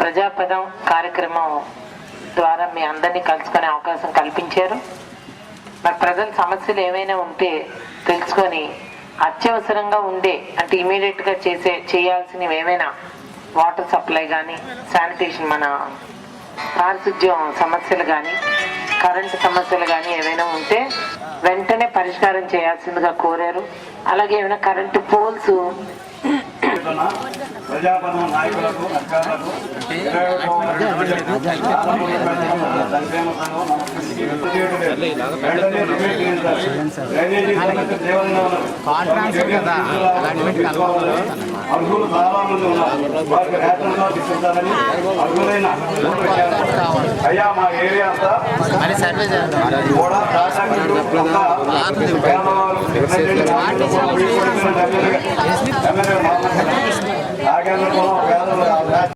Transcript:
ప్రజాపదం కార్యక్రమం ద్వారా మీ అందరినీ కలుసుకునే అవకాశం కల్పించారు. మరి ప్రజల సమస్యలు ఏమైనా ఉంటే తెలుసుకొని అత్యవసరంగా ఉండే అంటే ఇమీడియట్గా చేయాల్సినవి ఏమైనా వాటర్ సప్లై కానీ, శానిటేషన్ మన పారిశుద్ధ్యం సమస్యలు కానీ, కరెంటు సమస్యలు కానీ ఏమైనా ఉంటే వెంటనే పరిష్కారం చేయాల్సిందిగా కోరారు. అలాగే ఏమైనా కరెంటు పోల్స్ ప్రజాపదం నాయకులకు, అధికారులకు, అర్హులు చాలా మంది ఉన్నారు. వారికి రేషన్ కార్డు ఇస్తుంటారని అర్హులైన అయ్యా మా ఏరియా అంతా కూడా పేదవారు నాగేంద్ర కులం పేదలు